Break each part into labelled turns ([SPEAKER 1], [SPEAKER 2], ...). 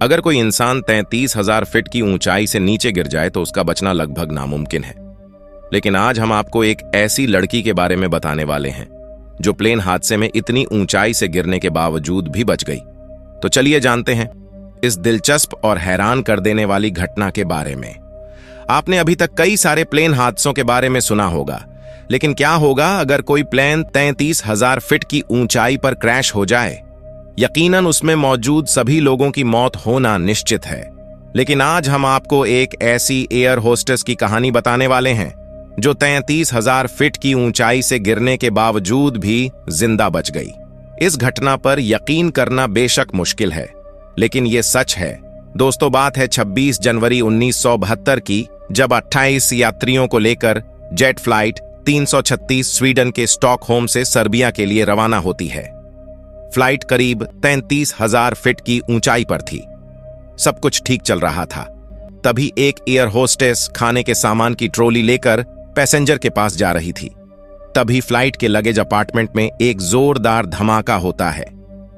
[SPEAKER 1] अगर कोई इंसान 33,000 फीट की ऊंचाई से नीचे गिर जाए तो उसका बचना लगभग नामुमकिन है। लेकिन आज हम आपको एक ऐसी लड़की के बारे में बताने वाले हैं जो प्लेन हादसे में इतनी ऊंचाई से गिरने के बावजूद भी बच गई। तो चलिए जानते हैं इस दिलचस्प और हैरान कर देने वाली घटना के बारे में। आपने अभी तक कई सारे प्लेन हादसों के बारे में सुना होगा, लेकिन क्या होगा अगर कोई प्लेन 33,000 फीट की ऊंचाई पर क्रैश हो जाए? यकीनन उसमें मौजूद सभी लोगों की मौत होना निश्चित है। लेकिन आज हम आपको एक ऐसी एयर होस्टेस की कहानी बताने वाले हैं जो 33,000 फीट की ऊंचाई से गिरने के बावजूद भी जिंदा बच गई। इस घटना पर यकीन करना बेशक मुश्किल है, लेकिन यह सच है। दोस्तों, बात है 26 जनवरी 1972 की, जब 28 यात्रियों को लेकर जेट फ्लाइट 336 स्वीडन के स्टॉकहोम से सर्बिया के लिए रवाना होती है। फ्लाइट करीब 33,000 फीट की ऊंचाई पर थी। सब कुछ ठीक चल रहा था। तभी एक एयर होस्टेस खाने के सामान की ट्रॉली लेकर पैसेंजर के पास जा रही थी। तभी फ्लाइट के लगेज अपार्टमेंट में एक जोरदार धमाका होता है।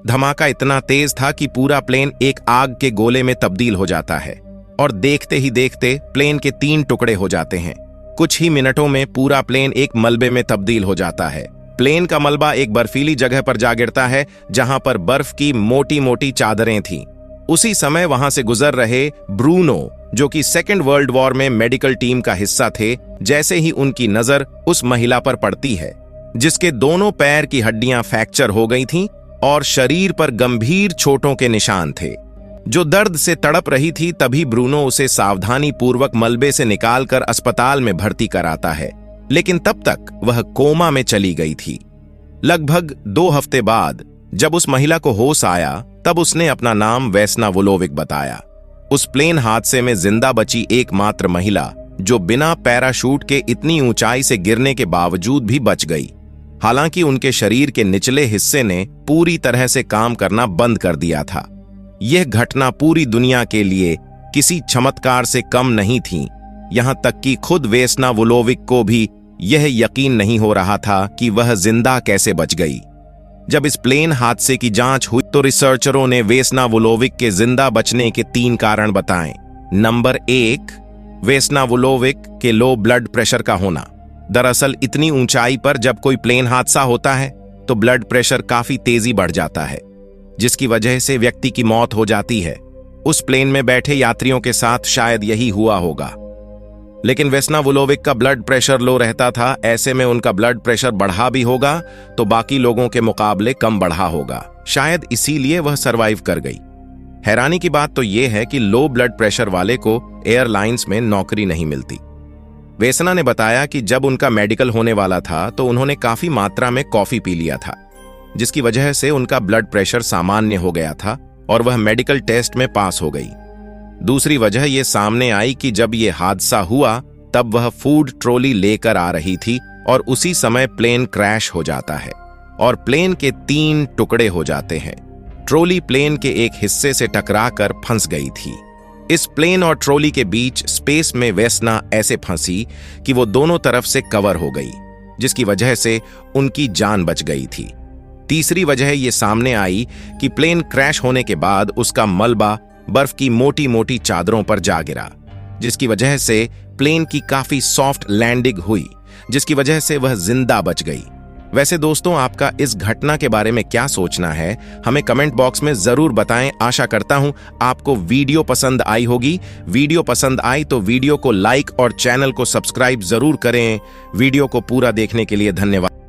[SPEAKER 1] धमाका इतना तेज था कि पूरा प्लेन एक आग के गोले में तब्दील हो जाता है और देखते ही देखते प्लेन के 3 टुकड़े हो जाते हैं। कुछ ही मिनटों में पूरा प्लेन एक मलबे में तब्दील हो जाता है। प्लेन का मलबा एक बर्फीली जगह पर जा गिरता है जहां पर बर्फ की मोटी मोटी चादरें थीं। उसी समय वहां से गुजर रहे ब्रूनो, जो कि सेकेंड वर्ल्ड वॉर में मेडिकल टीम का हिस्सा थे, जैसे ही उनकी नजर उस महिला पर पड़ती है जिसके दोनों पैर की हड्डियां फ्रैक्चर हो गई थीं और शरीर पर गंभीर चोटों के निशान थे, जो दर्द से तड़प रही थी। तभी ब्रूनो उसे सावधानी पूर्वक मलबे से निकालकर अस्पताल में भर्ती कराता है, लेकिन तब तक वह कोमा में चली गई थी। लगभग 2 हफ्ते बाद जब उस महिला को होश आया, तब उसने अपना नाम वेस्ना वोलोविक बताया। उस प्लेन हादसे में जिंदा बची एकमात्र महिला जो बिना पैराशूट के इतनी ऊंचाई से गिरने के बावजूद भी बच गई। हालांकि उनके शरीर के निचले हिस्से ने पूरी तरह से काम करना बंद कर दिया था। यह घटना पूरी दुनिया के लिए किसी चमत्कार से कम नहीं थी। यहां तक कि खुद वेस्ना वोलोविक को भी यह यकीन नहीं हो रहा था कि वह जिंदा कैसे बच गई। जब इस प्लेन हादसे की जांच हुई तो रिसर्चरों ने वेस्ना वोलोविक के जिंदा बचने के 3 कारण बताए। नंबर 1, वेस्ना वोलोविक के लो ब्लड प्रेशर का होना। दरअसल इतनी ऊंचाई पर जब कोई प्लेन हादसा होता है तो ब्लड प्रेशर काफी तेजी बढ़ जाता है, जिसकी वजह से व्यक्ति की मौत हो जाती है। उस प्लेन में बैठे यात्रियों के साथ शायद यही हुआ होगा। लेकिन वेस्ना वोलोविक का ब्लड प्रेशर लो रहता था। ऐसे में उनका ब्लड प्रेशर बढ़ा भी होगा तो बाकी लोगों के मुकाबले कम बढ़ा होगा। शायद इसीलिए वह सरवाइव कर गई। हैरानी की बात तो यह है कि लो ब्लड प्रेशर वाले को एयरलाइंस में नौकरी नहीं मिलती। वेस्ना ने बताया कि जब उनका मेडिकल होने वाला था तो उन्होंने काफी मात्रा में कॉफी पी लिया था, जिसकी वजह से उनका ब्लड प्रेशर सामान्य हो गया था और वह मेडिकल टेस्ट में पास हो गई। दूसरी वजह यह सामने आई कि जब यह हादसा हुआ तब वह फूड ट्रॉली लेकर आ रही थी और उसी समय प्लेन क्रैश हो जाता है और प्लेन के 3 टुकड़े हो जाते हैं। ट्रॉली प्लेन के एक हिस्से से टकराकर फंस गई थी। इस प्लेन और ट्रॉली के बीच स्पेस में वेस्ना ऐसे फंसी कि वो दोनों तरफ से कवर हो गई, जिसकी वजह से उनकी जान बच गई थी। तीसरी वजह यह सामने आई कि प्लेन क्रैश होने के बाद उसका मलबा बर्फ की मोटी मोटी चादरों पर जा गिरा, जिसकी वजह से प्लेन की काफी सॉफ्ट लैंडिंग हुई, जिसकी वजह से वह जिंदा बच गई। वैसे दोस्तों, आपका इस घटना के बारे में क्या सोचना है, हमें कमेंट बॉक्स में जरूर बताएं। आशा करता हूं आपको वीडियो पसंद आई होगी। वीडियो पसंद आई तो वीडियो को लाइक और चैनल को सब्सक्राइब जरूर करें। वीडियो को पूरा देखने के लिए धन्यवाद।